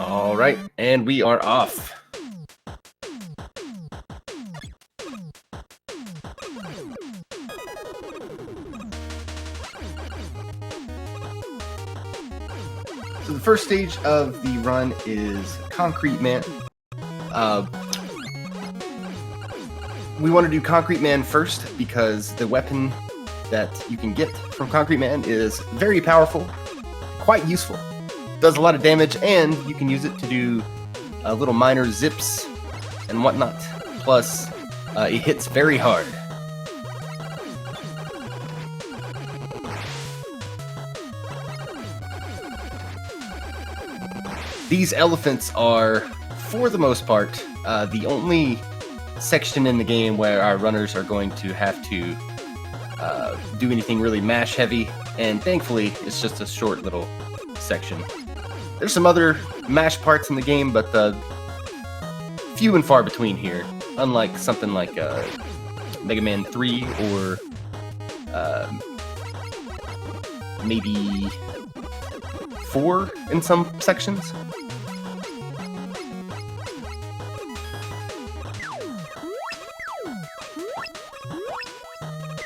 All right, and we are off. So the first stage of the run is Concrete Man. We want to do Concrete Man first because the weapon that you can get from Concrete Man is very powerful, quite useful. Does a lot of damage, and you can use it to do little minor zips and whatnot. Plus, it hits very hard. These elephants are, for the most part, the only section in the game where our runners are going to have to do anything really mash heavy, and thankfully it's just a short little section. There's some other mash parts in the game, but few and far between here, unlike something like Mega Man 3 or maybe 4 in some sections.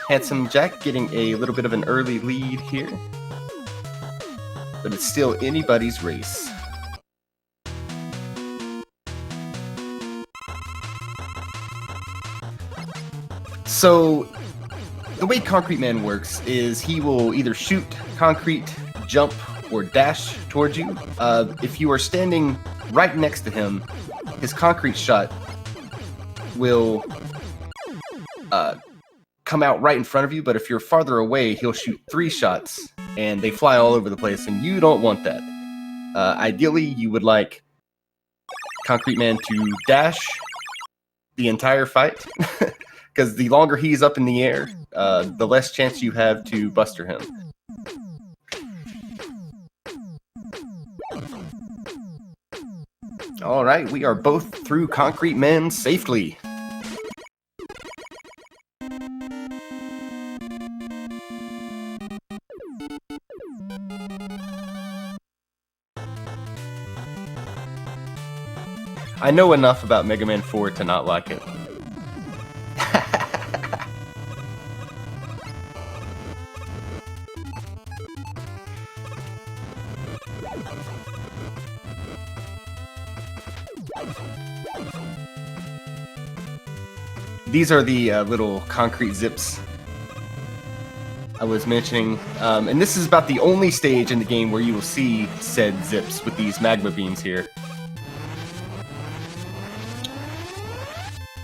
Handsome Jack getting a little bit of an early lead here, but it's still anybody's race. So the way Concrete Man works is he will either shoot concrete, jump, or dash towards you. If you are standing right next to him, his concrete shot will come out right in front of you, but if you're farther away, he'll shoot 3 shots, and they fly all over the place, and you don't want that. Ideally, you would like Concrete Man to dash the entire fight, because the longer he's up in the air, the less chance you have to buster him. All right, we are both through Concrete Man safely. I know enough about Mega Man 4 to not like it. These are the little concrete zips I was mentioning, and this is about the only stage in the game where you will see said zips with these magma beams here.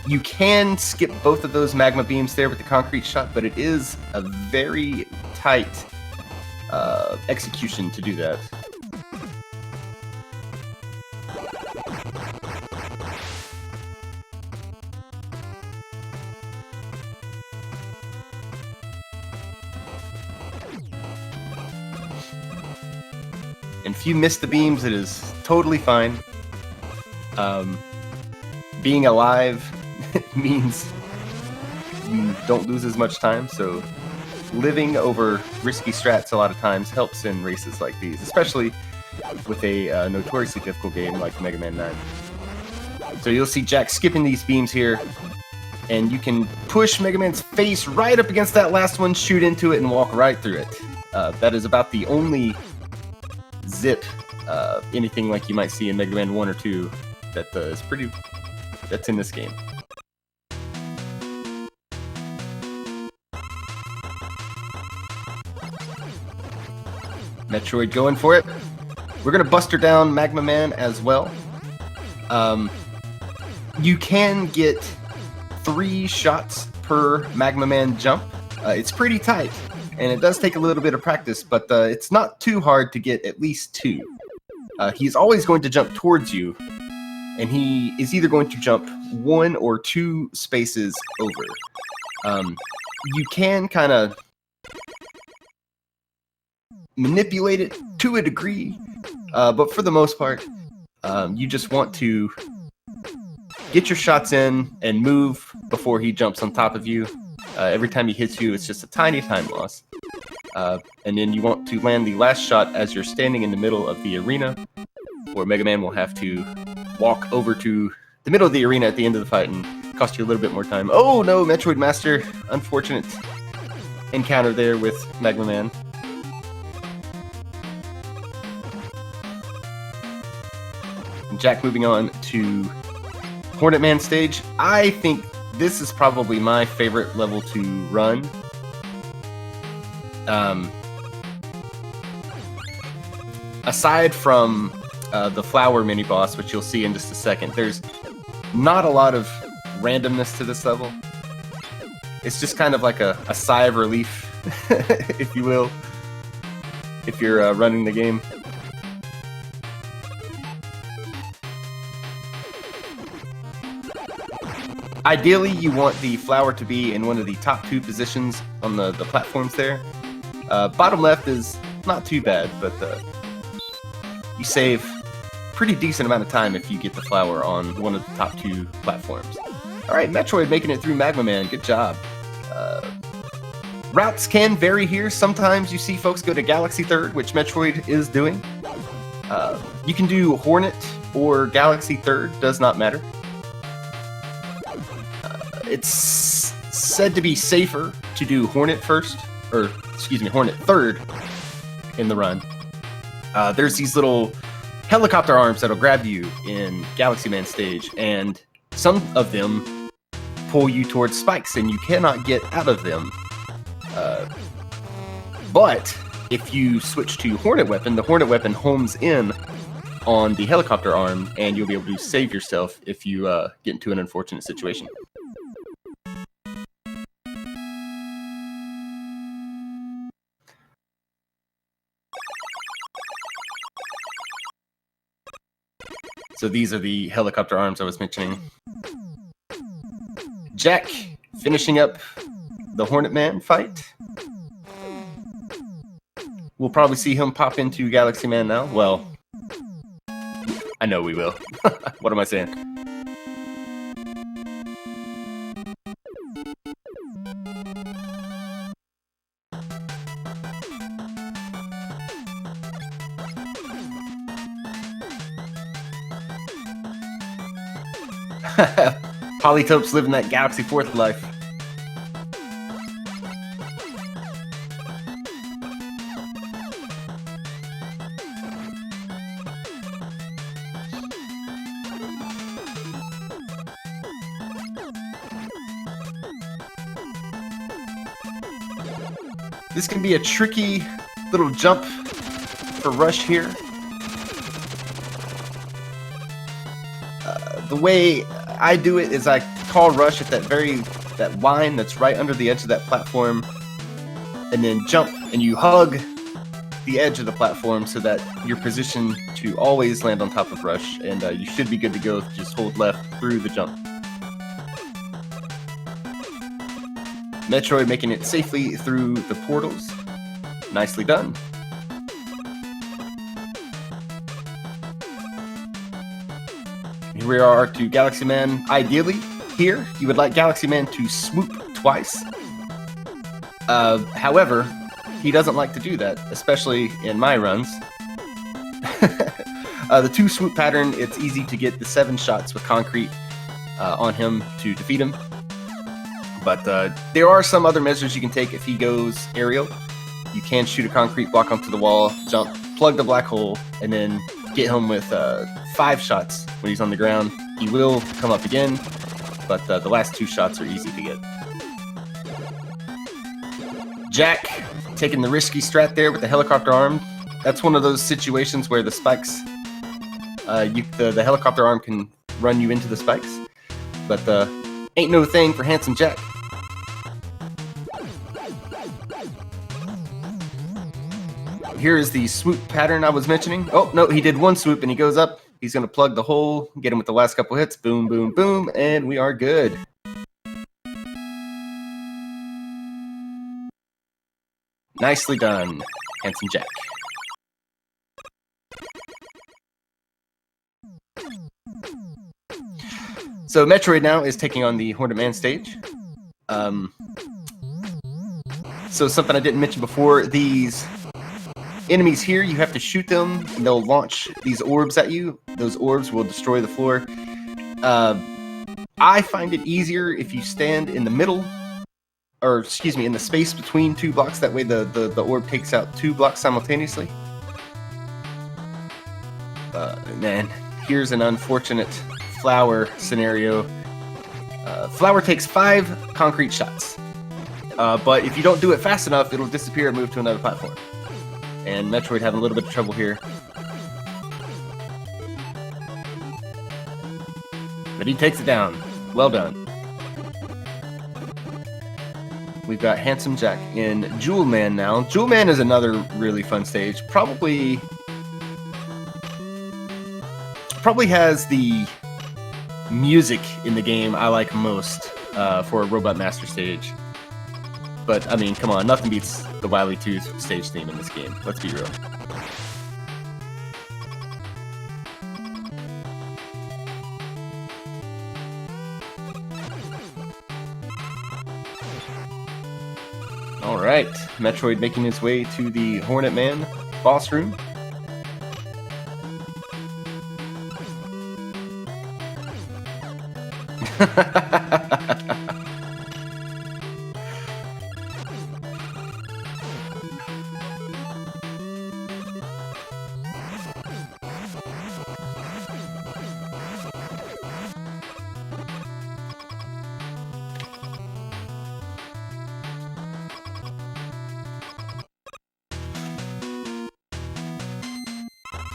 You can skip both of those magma beams there with the concrete shot, but it is a very tight execution to do that. And if you miss the beams, it is totally fine. Being alive means you don't lose as much time, so living over risky strats a lot of times helps in races like these, especially with a notoriously difficult game like Mega Man 9. So you'll see Jack skipping these beams here, and you can push Mega Man's face right up against that last one, shoot into it, and walk right through it. That is about the only zip, anything like you might see in Mega Man 1 or 2, that is that's in this game. Metroid going for it. We're gonna buster down Magma Man as well. You can get 3 shots per Magma Man jump. It's pretty tight, and it does take a little bit of practice, but it's not too hard to get at least 2. He's always going to jump towards you, and he is either going to jump 1 or 2 spaces over. You can kind of manipulate it to a degree, but for the most part, you just want to get your shots in and move before he jumps on top of you. Every time he hits you, it's just a tiny time loss. And then you want to land the last shot as you're standing in the middle of the arena. or Mega Man will have to walk over to the middle of the arena at the end of the fight and cost you a little bit more time. Oh no, MetroidMaster, unfortunate encounter there with Mega Man. Jack moving on to Hornet Man stage. I think this is probably my favorite level to run. Aside from the flower mini boss, which you'll see in just a second, there's not a lot of randomness to this level. It's just kind of like a sigh of relief, if you will, if you're running the game. Ideally, you want the flower to be in one of the top 2 positions on the platforms there. Bottom left is not too bad, but you save pretty decent amount of time if you get the flower on one of the top 2 platforms. Alright, Metroid making it through Magma Man, good job. Routes can vary here. Sometimes you see folks go to Galaxy 3rd, which Metroid is doing. You can do Hornet or Galaxy 3rd, does not matter. It's said to be safer to do Hornet first, or excuse me, Hornet 3rd in the run. There's these little helicopter arms that'll grab you in Galaxy Man stage, and some of them pull you towards spikes, and you cannot get out of them. But if you switch to Hornet Weapon, the Hornet Weapon homes in on the helicopter arm, and you'll be able to save yourself if you get into an unfortunate situation. So these are the helicopter arms I was mentioning. Jack finishing up the Hornet Man fight. We'll probably see him pop into Galaxy Man now. Well, I know we will. What am I saying? Polytope's living that Galaxy 4th life. This can be a tricky little jump for Rush here. The way I do it is I call Rush at that line that's right under the edge of that platform, and then jump, and you hug the edge of the platform so that you're positioned to always land on top of Rush, and you should be good to go. Just hold left through the jump. Metroid making it safely through the portals. Nicely done. Here we are to Galaxy Man. Ideally, here, you would like Galaxy Man to swoop twice. However, he doesn't like to do that, especially in my runs. The 2 swoop pattern, it's easy to get the 7 shots with concrete on him to defeat him. But there are some other measures you can take if he goes aerial. You can shoot a concrete block onto the wall, jump, plug the black hole, and then get him with 5 shots when he's on the ground. He will come up again, but the last 2 shots are easy to get. Jack taking the risky strat there with the helicopter arm. That's one of those situations where the spikes, the helicopter arm can run you into the spikes, but ain't no thing for handsome Jack. Here is the swoop pattern I was mentioning. Oh, no, he did 1 swoop and he goes up. He's going to plug the hole, get him with the last couple hits. Boom, boom, boom, and we are good. Nicely done, handsome Jack. So Metroid now is taking on the Hornet Man stage. So something I didn't mention before, these enemies here, you have to shoot them, and they'll launch these orbs at you. Those orbs will destroy the floor. I find it easier if you stand in the middle, or excuse me, in the space between 2 blocks. That way the orb takes out 2 blocks simultaneously. Man, here's an unfortunate flower scenario. Flower takes 5 concrete shots. But if you don't do it fast enough, it'll disappear and move to another platform. And Metroid having a little bit of trouble here. But he takes it down. Well done. We've got Handsome Jack in Jewel Man now. Jewel Man is another really fun stage. Probably has the music in the game I like most for a Robot Master stage. But, I mean, come on, nothing beats the Wily Tooth stage theme in this game. Let's be real. Alright, Metroid making his way to the Hornet Man boss room.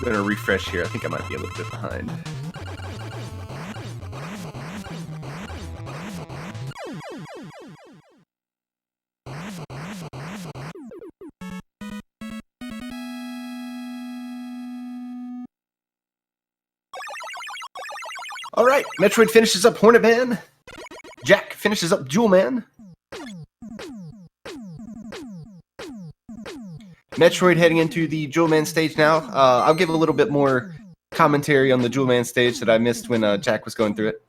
I'm gonna refresh here. I think I might be a little bit behind. Alright, Metroid finishes up Hornet Man. Jack finishes up Jewel Man. Metroid heading into the Jewel Man stage now. I'll give a little bit more commentary on the Jewel Man stage that I missed when Jack was going through it.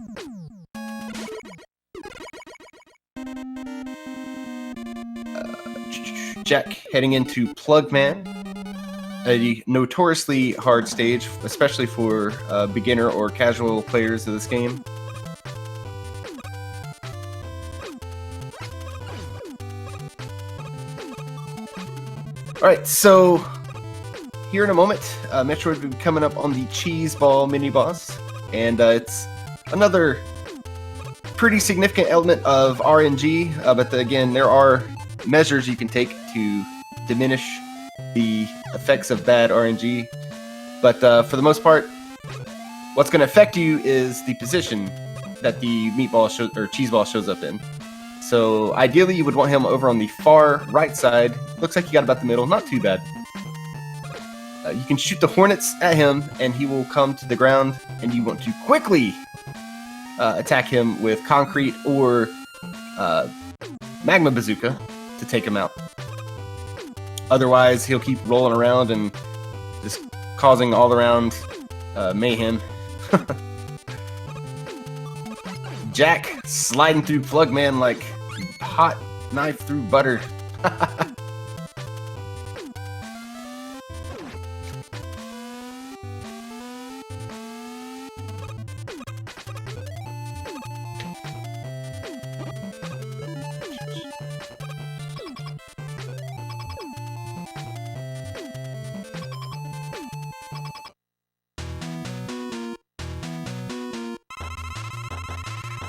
Jack heading into Plug Man, a notoriously hard stage, especially for beginner or casual players of this game. Alright, so here in a moment, Metroid will be coming up on the Cheese Ball mini-boss, and it's another pretty significant element of RNG, but again, there are measures you can take to diminish the effects of bad RNG, but for the most part, what's going to affect you is the position that the meatball or cheese ball shows up in. So ideally, you would want him over on the far right side. Looks like you got about the middle. Not too bad. You can shoot the hornets at him, and he will come to the ground, and you want to quickly attack him with concrete or magma bazooka to take him out. Otherwise, he'll keep rolling around and just causing all-around mayhem. Jack sliding through Plug Man like hot knife through butter.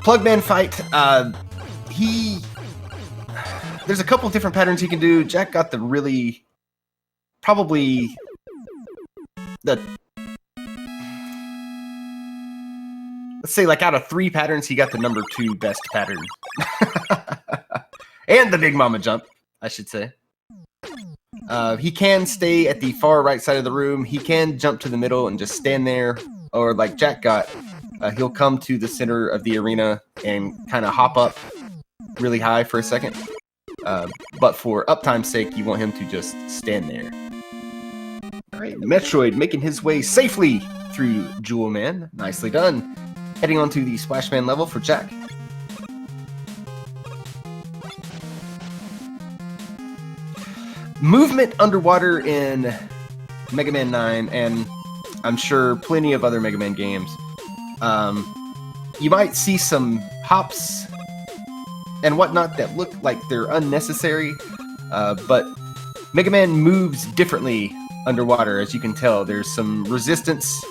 Plugman fight, there's a couple different patterns he can do. Jack got the really, probably, let's say like out of 3 patterns, he got the number 2 best pattern. And the Big Mama jump, I should say. He can stay at the far right side of the room. He can jump to the middle and just stand there, or like Jack got, he'll come to the center of the arena and kind of hop up really high for a second. But for uptime's sake, you want him to just stand there. Alright, Metroid making his way safely through Jewel Man. Nicely done. Heading on to the Splash Man level for Jack. movement underwater in Mega Man 9, and I'm sure plenty of other Mega Man games, you might see some hops and whatnot that look like they're unnecessary, but Mega Man moves differently underwater, as you can tell. There's some resistance,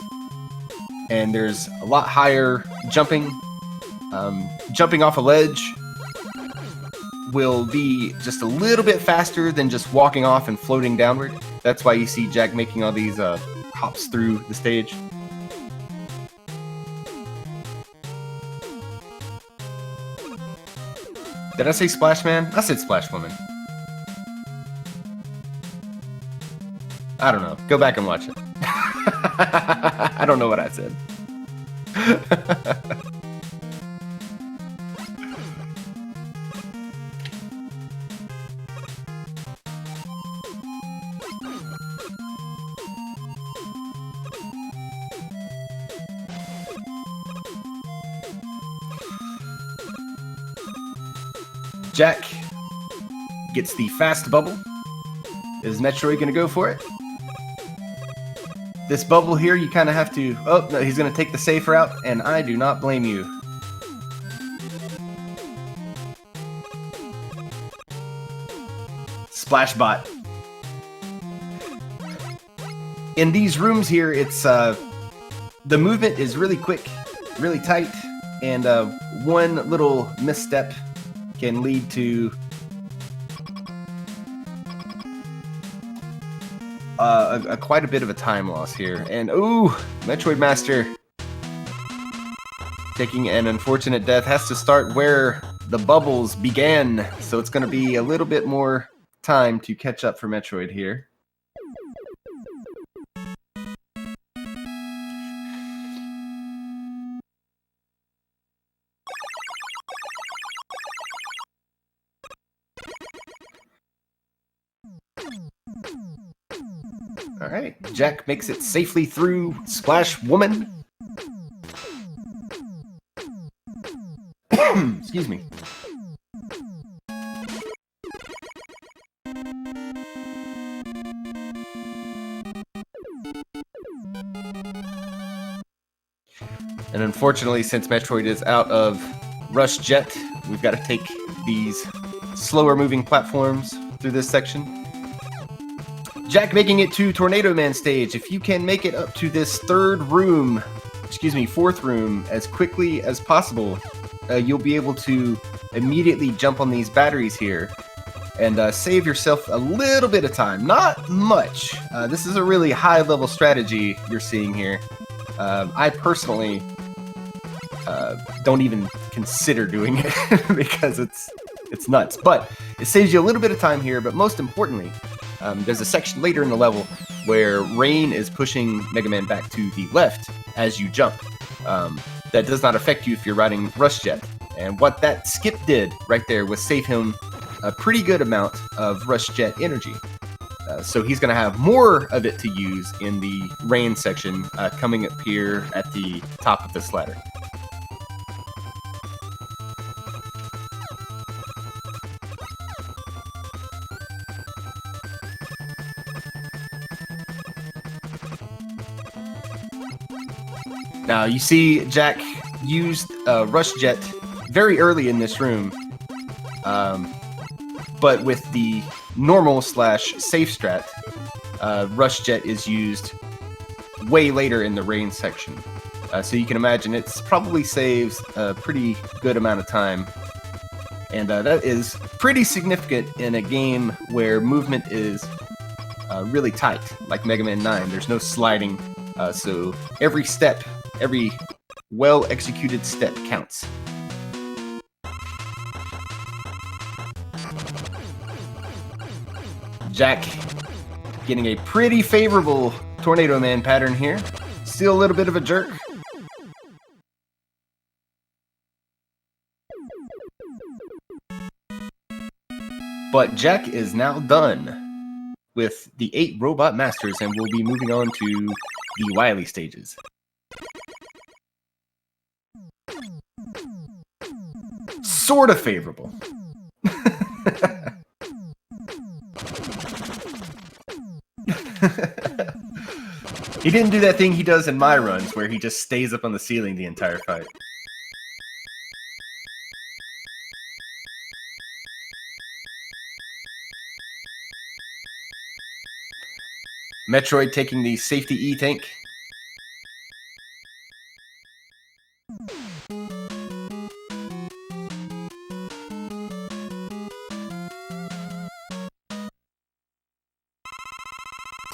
and there's a lot higher jumping. Jumping off a ledge will be just a little bit faster than just walking off and floating downward. That's why you see Jack making all these hops through the stage. Did I say Splash Man? I said Splash Woman. I don't know. Go back and watch it. I don't know what I said. Jack gets the fast bubble. Is Metroid going to go for it? This bubble here, you kind of have to... Oh, no, he's going to take the safe route, and I do not blame you. Splash Bot. In these rooms here, it's... the movement is really quick, really tight, and one little misstep can lead to quite a bit of a time loss here. And ooh, MetroidMaster taking an unfortunate death, has to start where the bubbles began, so it's going to be a little bit more time to catch up for Metroid here. Alright, Jack makes it safely through Splash Woman. Excuse me. And unfortunately, since Metroid is out of Rush Jet, we've got to take these slower moving platforms through this section. Jack making it to Tornado Man stage. If you can make it up to this fourth room as quickly as possible, you'll be able to immediately jump on these batteries here and save yourself a little bit of time. Not much. This is a really high-level strategy you're seeing here. I personally don't even consider doing it because it's nuts. But it saves you a little bit of time here, but most importantly, there's a section later in the level where Rain is pushing Mega Man back to the left as you jump. That does not affect you if you're riding Rush Jet. And what that skip did right there was save him a pretty good amount of Rush Jet energy. So he's going to have more of it to use in the Rain section coming up here at the top of this ladder. Now, you see Jack used Rush Jet very early in this room, but with the normal / safe strat, Rush Jet is used way later in the Rain section. So you can imagine it probably saves a pretty good amount of time, and that is pretty significant in a game where movement is really tight, like Mega Man 9. There's no sliding, so every step, every well-executed step counts. Jack getting a pretty favorable Tornado Man pattern here. Still a little bit of a jerk. But Jack is now done with the 8 Robot Masters, and we'll be moving on to the Wily stages. Sort of favorable. He didn't do that thing he does in my runs, where he just stays up on the ceiling the entire fight. Metroid taking the safety E tank.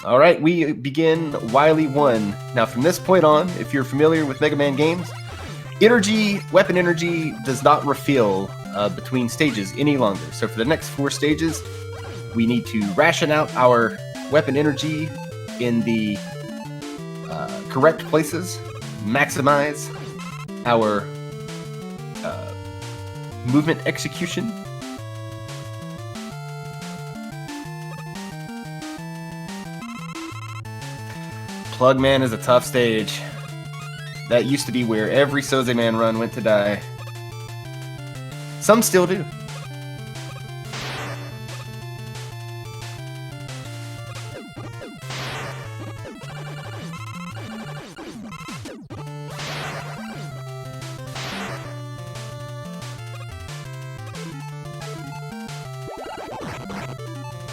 All right, we begin Wily 1. Now, from this point on, if you're familiar with Mega Man games, weapon energy does not refill between stages any longer. So for the next 4 stages, we need to ration out our weapon energy in the correct places, maximize our movement execution. Plugman is a tough stage. That used to be where every Soze Man run went to die. Some still do.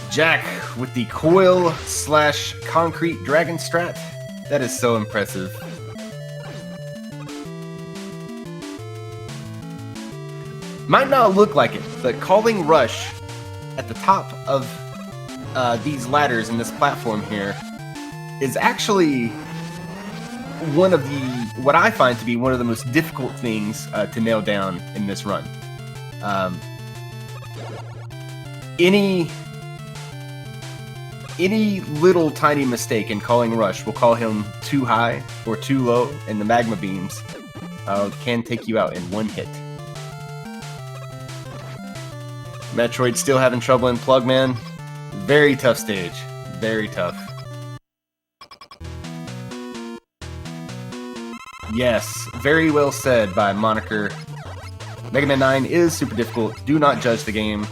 Jack with the coil/concrete dragon strat. That is so impressive. Might not look like it, but calling rush at the top of these ladders in this platform here is actually one of what I find to be one of the most difficult things to nail down in this run. Any little tiny mistake in calling rush will call him too high or too low, and the magma beams can take you out in one hit. Metroid still having trouble in Plugman. Very tough stage. Very tough. Yes, very well said by Moniker. Mega Man 9 is super difficult. Do not judge the game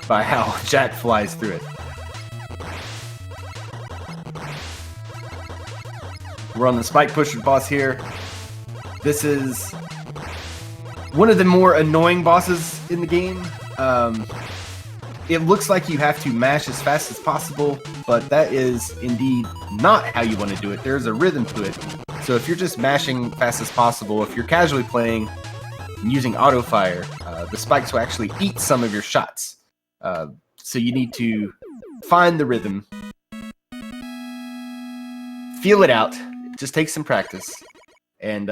by how Jack flies through it. We're on the Spike Pusher boss here. This is one of the more annoying bosses in the game. It looks like you have to mash as fast as possible, but that is indeed not how you want to do it. There's a rhythm to it. So if you're just mashing fast as possible, if you're casually playing and using auto fire, the spikes will actually eat some of your shots. So you need to find the rhythm, feel it out. It just takes some practice, and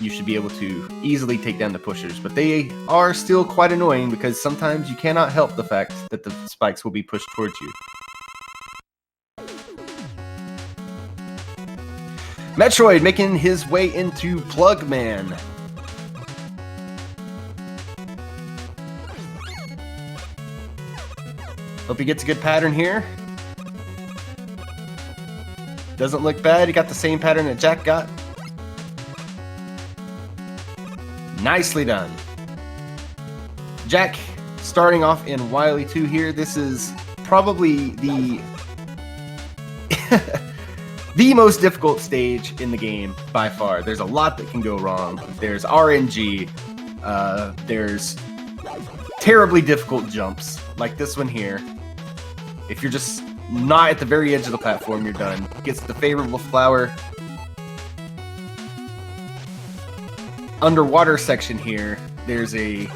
you should be able to easily take down the pushers. But they are still quite annoying because sometimes you cannot help the fact that the spikes will be pushed towards you. Metroid making his way into Plugman. Hope he gets a good pattern here. Doesn't look bad. He got the same pattern that Jack got. Nicely done. Jack starting off in Wily 2 here. This is probably the the most difficult stage in the game by far. There's a lot that can go wrong. There's RNG. There's terribly difficult jumps like this one here. If you're just not at the very edge of the platform, you're done. Gets the favorable flower. Underwater section here, there's a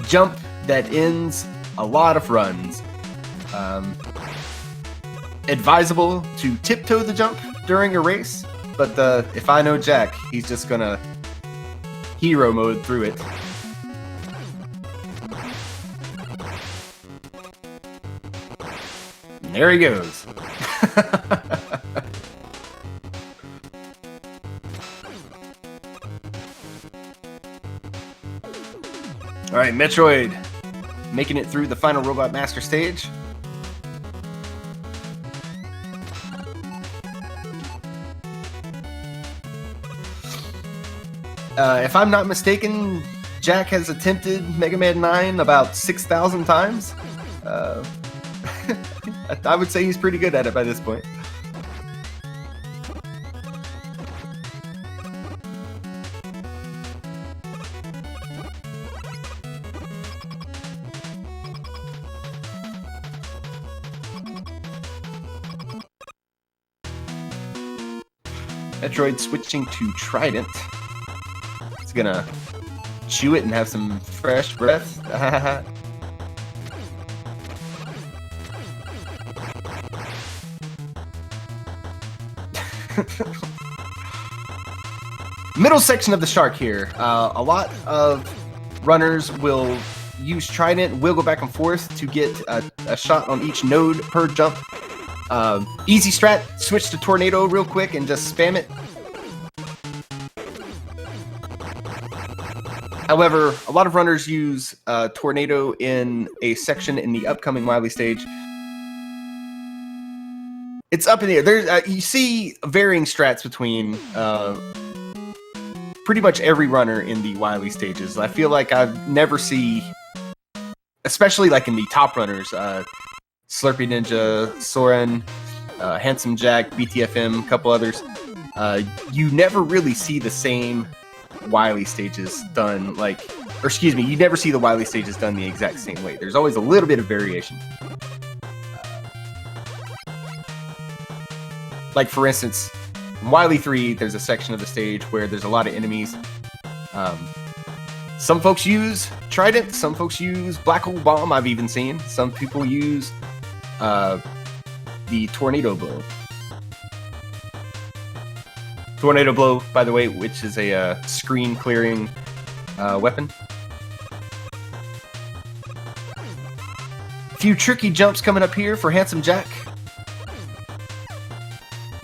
jump that ends a lot of runs. Advisable to tiptoe the jump during a race, but if I know Jack, he's just gonna hero mode through it. And there he goes. Alright, Metroid making it through the final Robot Master stage. If I'm not mistaken, Jack has attempted Mega Man 9 about 6,000 times. I I would say he's pretty good at it by this point. Metroid switching to Trident. It's gonna chew it and have some fresh breath. Middle section of the shark here. A lot of runners will use Trident, wiggle back and forth to get a shot on each node per jump. Easy strat, switch to Tornado real quick and just spam it. However, a lot of runners use Tornado in a section in the upcoming Wily stage. It's up in the air. There's you see varying strats between pretty much every runner in the Wily stages. I feel like I never see, especially like in the top runners, Slurpy Ninja, Soren, Handsome Jack, BTFM, a couple others. You never really see the same Wily stages done you never see the Wily stages done the exact same way. There's always a little bit of variation. Like for instance, in Wily 3, there's a section of the stage where there's a lot of enemies. Some folks use Trident, some folks use Black Hole Bomb, I've even seen. Some people use the Tornado Blow. Tornado Blow, by the way, which is a screen clearing weapon. A few tricky jumps coming up here for Handsome Jack.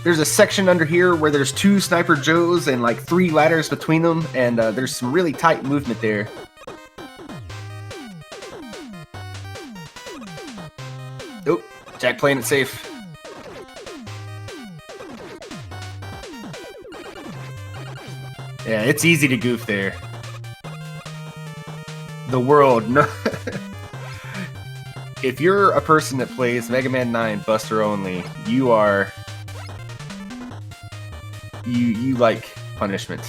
There's a section under here where there's 2 Sniper Joes and like 3 ladders between them, and there's some really tight movement there. Oh, Jack playing it safe. Yeah, it's easy to goof there. The world, no. If you're a person that plays Mega Man 9 Buster only, you are... You like punishment.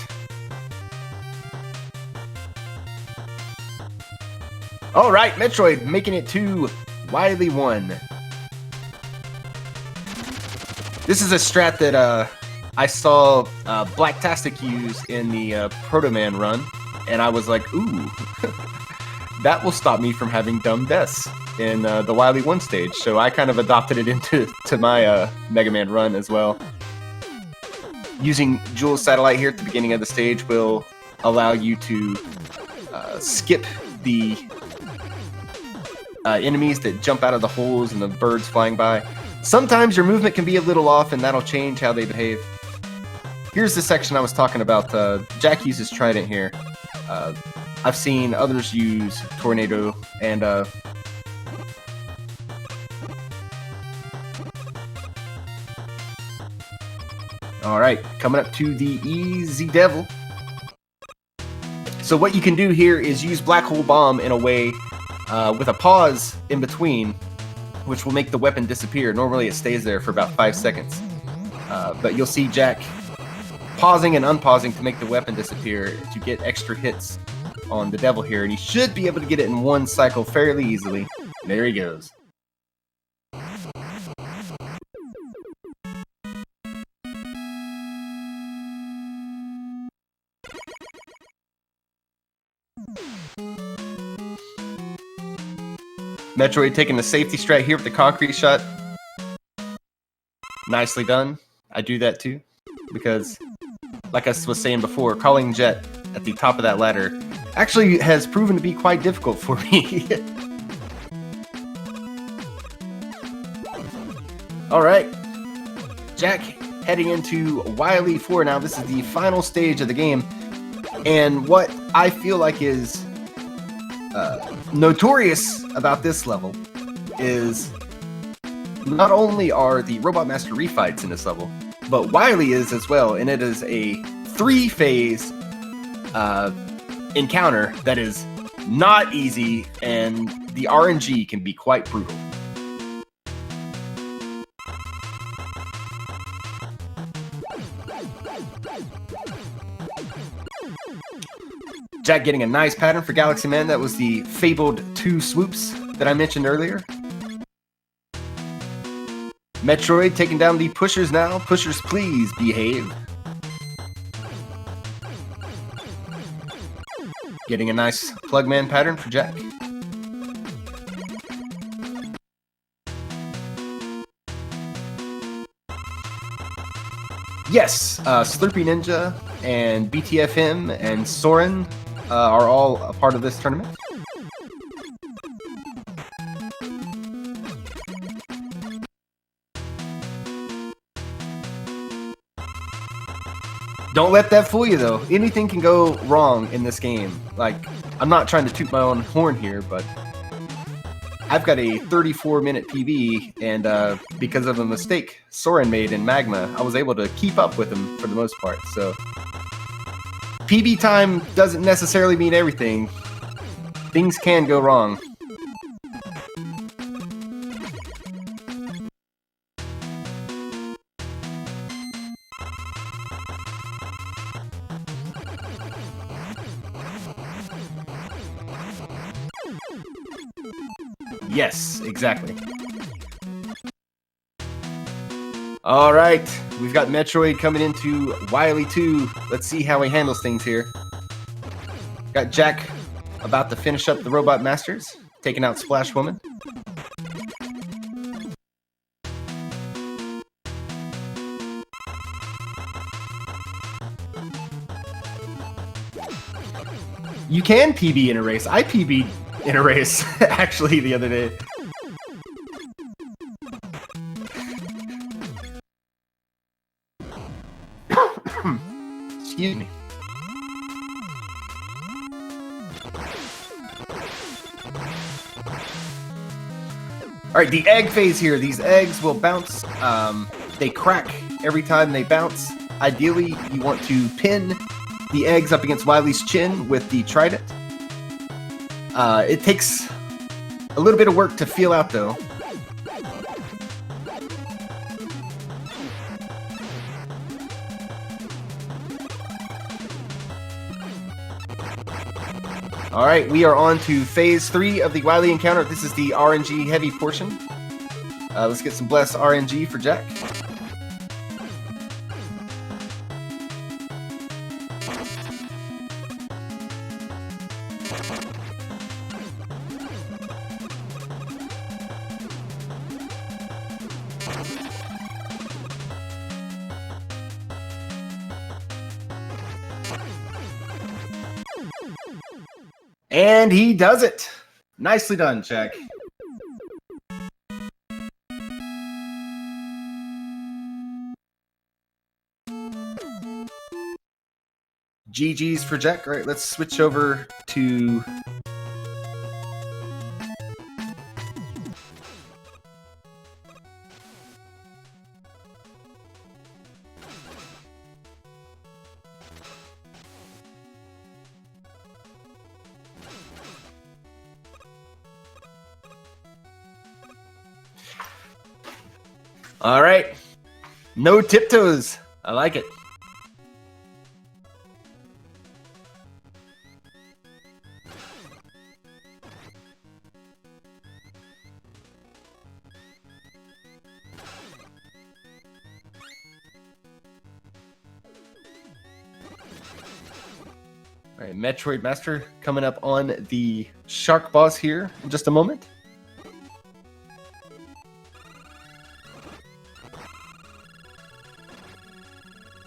Alright, Metroid making it to Wily 1. This is a strat that I saw Blacktastic use in the Proto Man run, and I was like, ooh, that will stop me from having dumb deaths in the Wily 1 stage. So I kind of adopted it into my Mega Man run as well. Using Jules Satellite here at the beginning of the stage will allow you to skip the enemies that jump out of the holes and the birds flying by. Sometimes your movement can be a little off, and that'll change how they behave. Here's the section I was talking about. Jack uses Trident here. I've seen others use Tornado, and alright, coming up to the Easy Devil. So what you can do here is use Black Hole Bomb in a way with a pause in between, which will make the weapon disappear. Normally it stays there for about 5 seconds. But you'll see Jack pausing and unpausing to make the weapon disappear to get extra hits on the devil here, and he should be able to get it in one cycle fairly easily. There he goes. Metroid taking the safety strat here with the concrete shot. Nicely done. I do that too, because like I was saying before, calling Jet at the top of that ladder actually has proven to be quite difficult for me. Alright, Jack heading into Wily 4 now. This is the final stage of the game, and what I feel like is notorious about this level is not only are the Robot Master refights in this level, but Wily is as well, and it is a 3-phase encounter that is not easy, and the RNG can be quite brutal. Jack getting a nice pattern for Galaxy Man. That was the fabled 2 swoops that I mentioned earlier. Metroid taking down the pushers now. Pushers, please behave. Getting a nice Plugman pattern for Jack. Yes, Slurpy Ninja and BTFM and Soren are all a part of this tournament. Don't let that fool you, though. Anything can go wrong in this game. Like, I'm not trying to toot my own horn here, but I've got a 34-minute PB, and because of a mistake Soren made in Magma, I was able to keep up with him for the most part. So, PB time doesn't necessarily mean everything. Things can go wrong. Yes, exactly. All right, we've got Metroid coming into Wily 2. Let's see how he handles things here. Got Jack about to finish up the Robot Masters, taking out Splash Woman. You can PB in a race. I PB'd in a race, actually, the other day. Excuse me. Alright, the egg phase here. These eggs will bounce. They crack every time they bounce. Ideally, you want to pin the eggs up against Wily's chin with the trident. It takes a little bit of work to feel out, though. Alright, we are on to phase 3 of the Wily encounter. This is the RNG heavy portion. Let's get some blessed RNG for Jack. And he does it! Nicely done, Jack. GG's for Jack. All right, let's switch over to... All right. No tiptoes. I like it. All right, MetroidMaster coming up on the shark boss here in just a moment.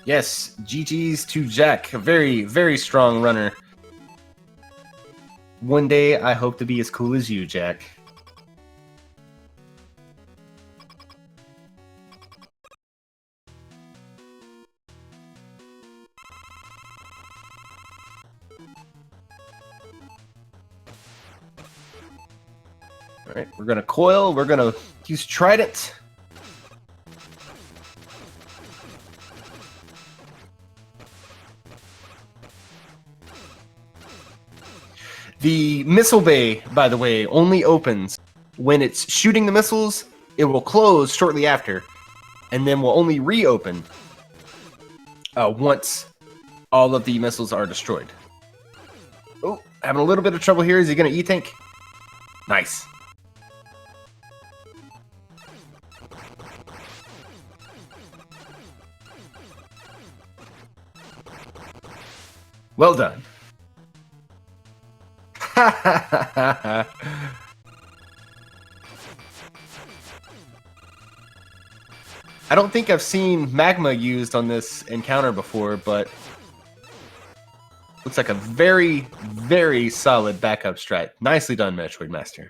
Yes, GG's to Jack, a very, very strong runner. One day, I hope to be as cool as you, Jack. All right, we're gonna coil, we're gonna use Trident. The missile bay, by the way, only opens when it's shooting the missiles. It will close shortly after, and then will only reopen once all of the missiles are destroyed. Oh, having a little bit of trouble here. Is he going to E-Tank? Nice. Well done. I don't think I've seen magma used on this encounter before, but looks like a very, very solid backup strat. Nicely done, MetroidMaster.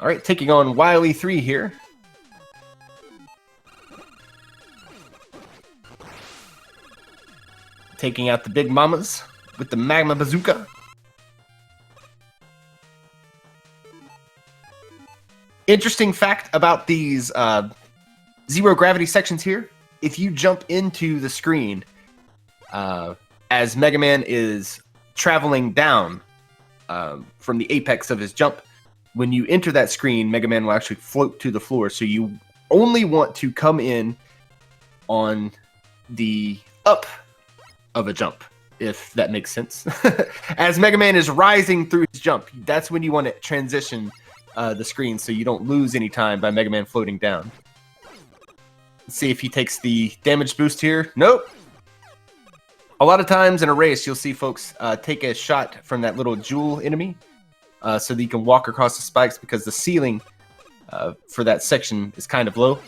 All right, taking on Wily 3 here. Taking out the big mamas with the magma bazooka. Interesting fact about these zero gravity sections here. If you jump into the screen as Mega Man is traveling down from the apex of his jump, when you enter that screen, Mega Man will actually float to the floor. So you only want to come in on the up of a jump, if that makes sense. As Mega Man is rising through his jump, that's when you want to transition the screen so you don't lose any time by Mega Man floating down. Let's see if he takes the damage boost here. Nope. A lot of times in a race, you'll see folks take a shot from that little jewel enemy so that you can walk across the spikes because the ceiling for that section is kind of low.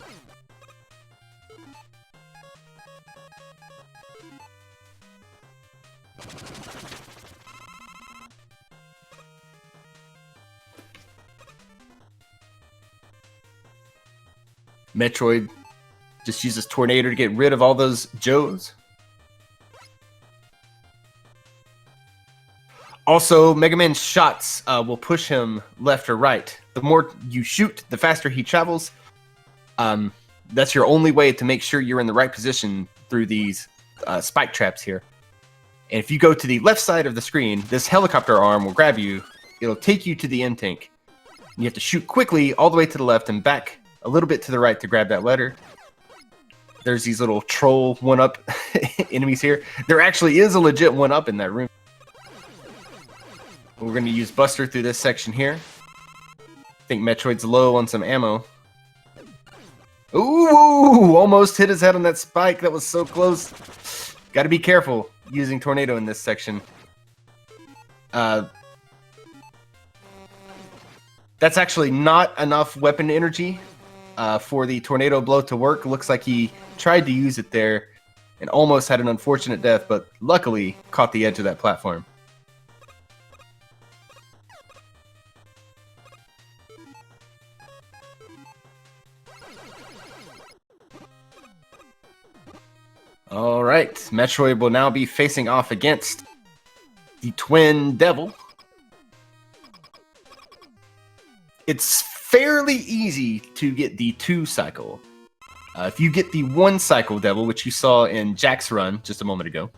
Metroid just uses Tornado to get rid of all those Joes. Also, Mega Man's shots will push him left or right. The more you shoot, the faster he travels. That's your only way to make sure you're in the right position through these spike traps here. And if you go to the left side of the screen, this helicopter arm will grab you. It'll take you to the end tank. You have to shoot quickly all the way to the left and back a little bit to the right to grab that letter. There's these little troll one-up enemies here. There actually is a legit one-up in that room. We're going to use Buster through this section here. I think Metroid's low on some ammo. Ooh, almost hit his head on that spike. That was so close. Got to be careful using Tornado in this section. That's actually not enough weapon energy for the Tornado blow to work. Looks like he tried to use it there and almost had an unfortunate death, but luckily caught the edge of that platform. All right, Metroid will now be facing off against the Twin Devil. It's fairly easy to get the 2 cycle. If you get the 1 cycle Devil, which you saw in Jack's run just a moment ago,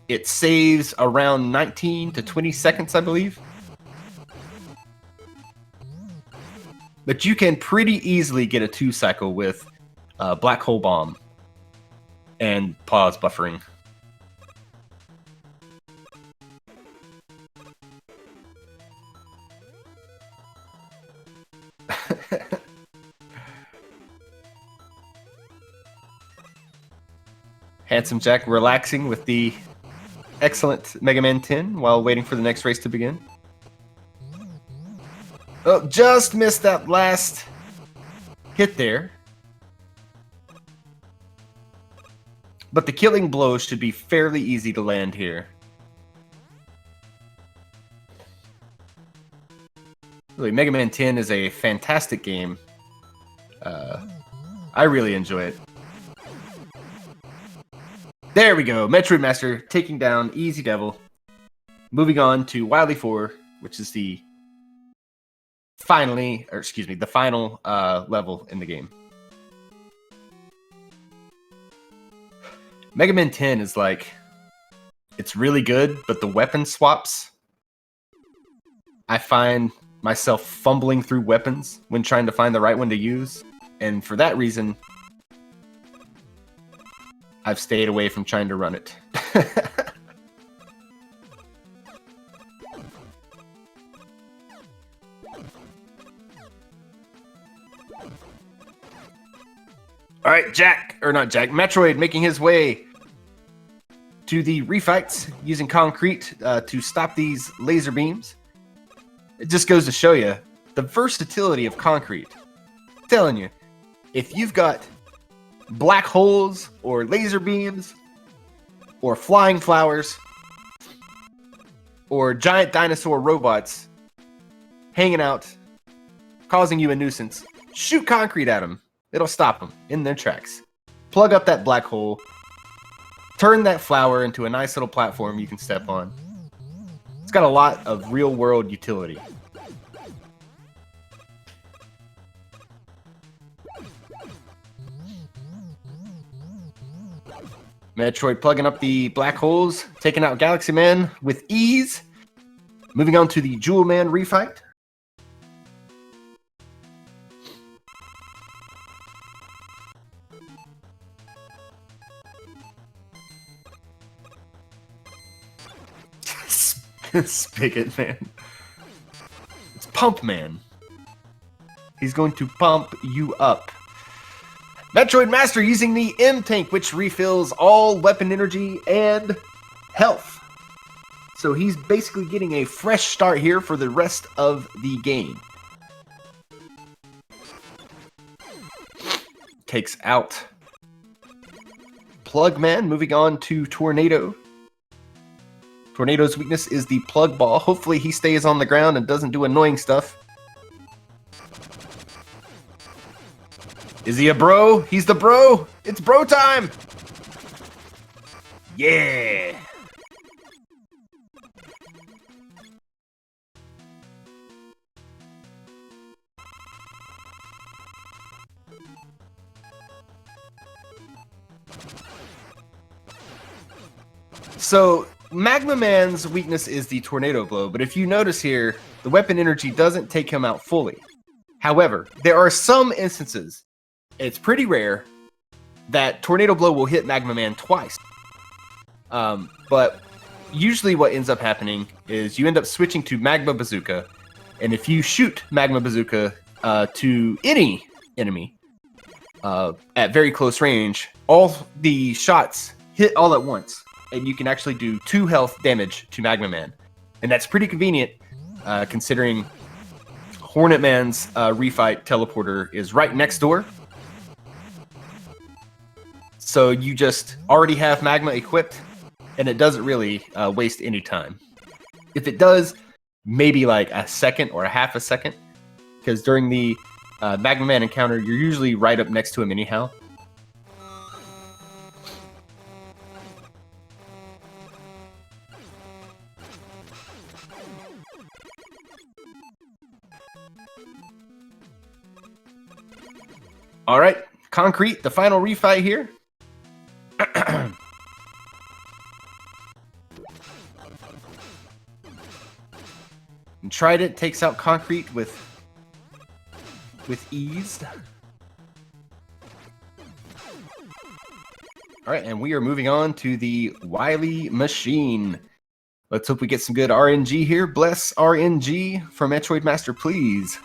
it saves around 19 to 20 seconds, I believe. But you can pretty easily get a 2 cycle with Black Hole Bomb and pause buffering. Handsome Jack relaxing with the excellent Mega Man 10 while waiting for the next race to begin. Oh, just missed that last hit there. But the killing blow should be fairly easy to land here. Really, Mega Man 10 is a fantastic game. I really enjoy it. There we go. MetroidMaster taking down Easy Devil. Moving on to Wily 4, which is the the final level in the game. Mega Man 10 is like, it's really good, but the weapon swaps, I find myself fumbling through weapons when trying to find the right one to use, and for that reason, I've stayed away from trying to run it. All right, Metroid making his way to the refights using concrete to stop these laser beams. It just goes to show you the versatility of concrete. I'm telling you, if you've got black holes or laser beams or flying flowers or giant dinosaur robots hanging out, causing you a nuisance, shoot concrete at them. It'll stop them in their tracks. Plug up that black hole. Turn that flower into a nice little platform you can step on. It's got a lot of real-world utility. Metroid plugging up the black holes, taking out Galaxy Man with ease. Moving on to the Jewel Man refight. Spigot Man. It's Pump Man. He's going to pump you up. MetroidMaster using the M tank, which refills all weapon energy and health. So he's basically getting a fresh start here for the rest of the game. Takes out Plug Man, moving on to Tornado. Tornado's weakness is the plug ball. Hopefully he stays on the ground and doesn't do annoying stuff. Is he a bro? He's the bro! It's bro time! Yeah! So, Magma Man's weakness is the tornado blow, but if you notice here, the weapon energy doesn't take him out fully. However, there are some instances, it's pretty rare, that tornado blow will hit Magma Man twice. But usually what ends up happening is you end up switching to Magma Bazooka, and if you shoot Magma Bazooka to any enemy at very close range, all the shots hit all at once. And you can actually do 2 health damage to Magma Man. And that's pretty convenient, considering Hornet Man's refight teleporter is right next door. So you just already have Magma equipped, and it doesn't really waste any time. If it does, maybe like a second or a half a second, because during the Magma Man encounter, you're usually right up next to him anyhow. All right, Concrete, the final refight here. And Trident takes out Concrete with ease. All right, and we are moving on to the Wily Machine. Let's hope we get some good RNG here. Bless RNG for MetroidMaster, please.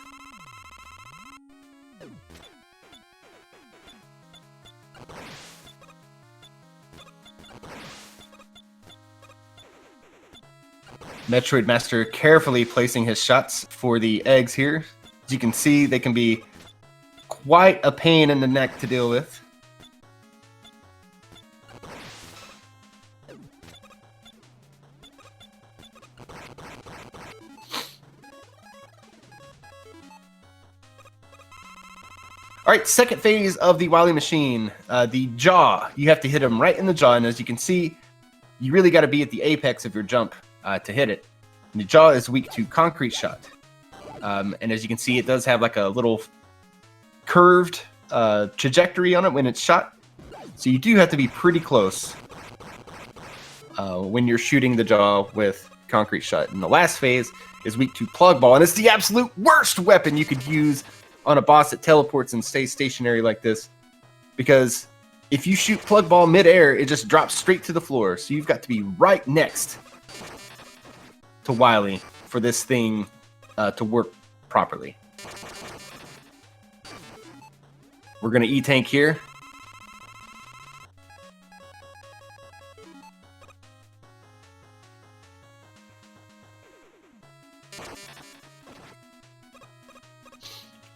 MetroidMaster carefully placing his shots for the eggs here. As you can see, they can be quite a pain in the neck to deal with. All right, second phase of the Wily Machine, the jaw. You have to hit him right in the jaw, and as you can see, you really got to be at the apex of your jump to hit it. And the jaw is weak to Concrete Shot. And as you can see, it does have like a little curved trajectory on it when it's shot. So you do have to be pretty close when you're shooting the jaw with concrete shot. And the last phase is weak to plug ball, and it's the absolute worst weapon you could use on a boss that teleports and stays stationary like this, because if you shoot plug ball midair, it just drops straight to the floor. So you've got to be right next to Wily for this thing to work properly. We're gonna E-tank here.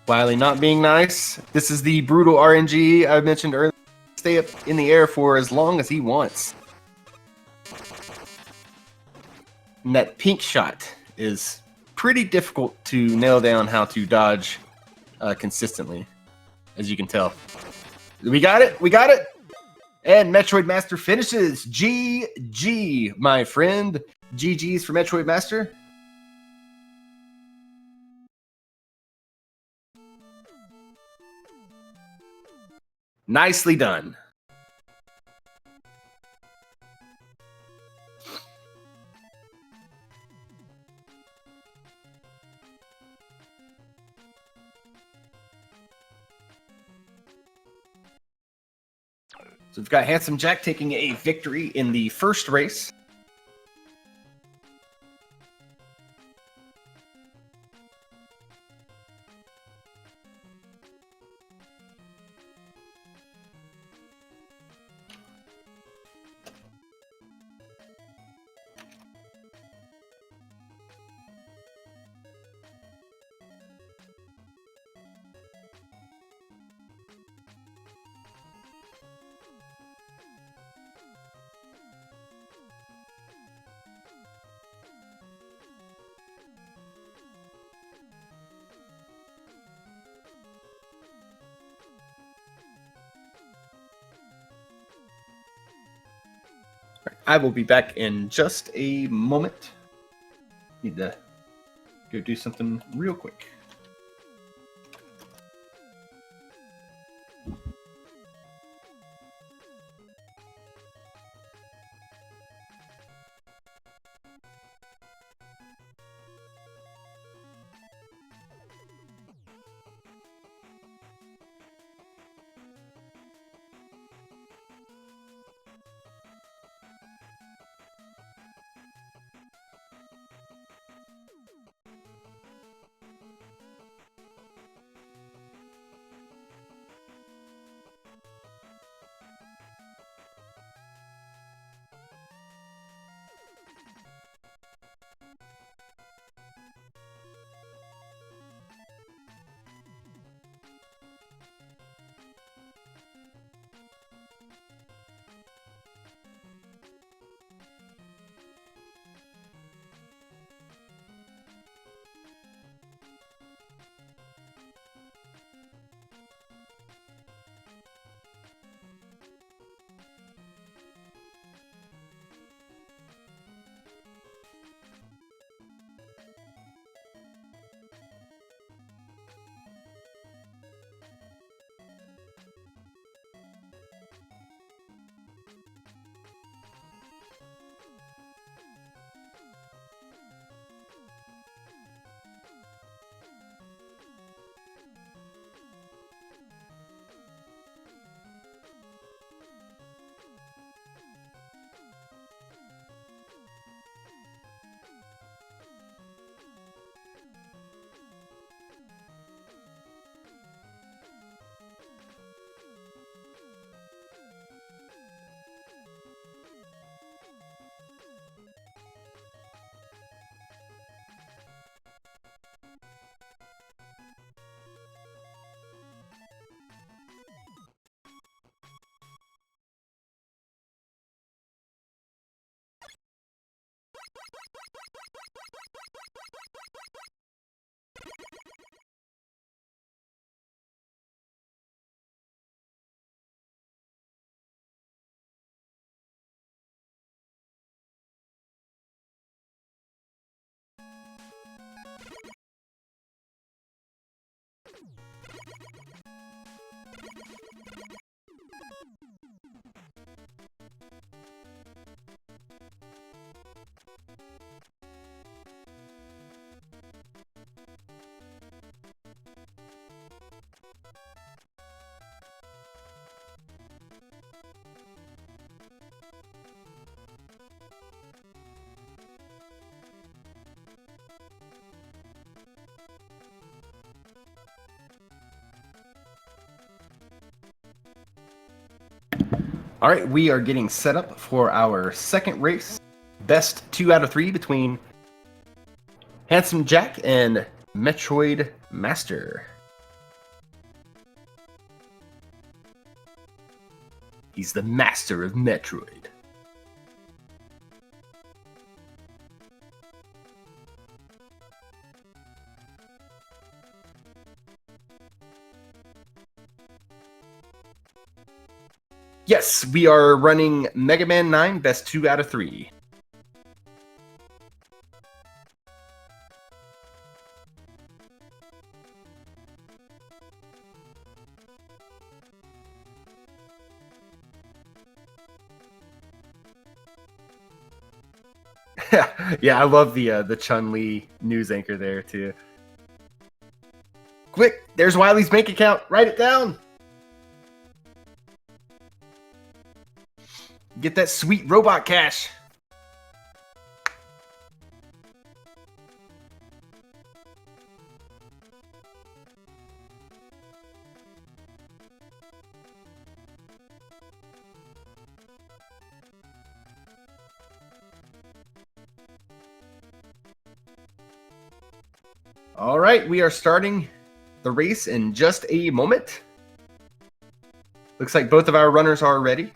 Wily not being nice. This is the brutal RNG I mentioned earlier. Stay up in the air for as long as he wants. And that pink shot is pretty difficult to nail down how to dodge consistently, as you can tell. We got it! We got it! And MetroidMaster finishes. GG, my friend. GG's for MetroidMaster. Nicely done. So we've got Handsome Jack taking a victory in the first race. I will be back in just a moment. Need to go do something real quick. All right, we are getting set up for our second race. Best 2 out of 3 between Handsome Jack and MetroidMaster. He's the master of Metroid. Yes, we are running Mega Man 9, best 2 out of 3. Yeah, I love the Chun-Li news anchor there too. Quick, there's Wiley's bank account. Write it down. Get that sweet robot cash. All right, we are starting the race in just a moment. Looks like both of our runners are ready.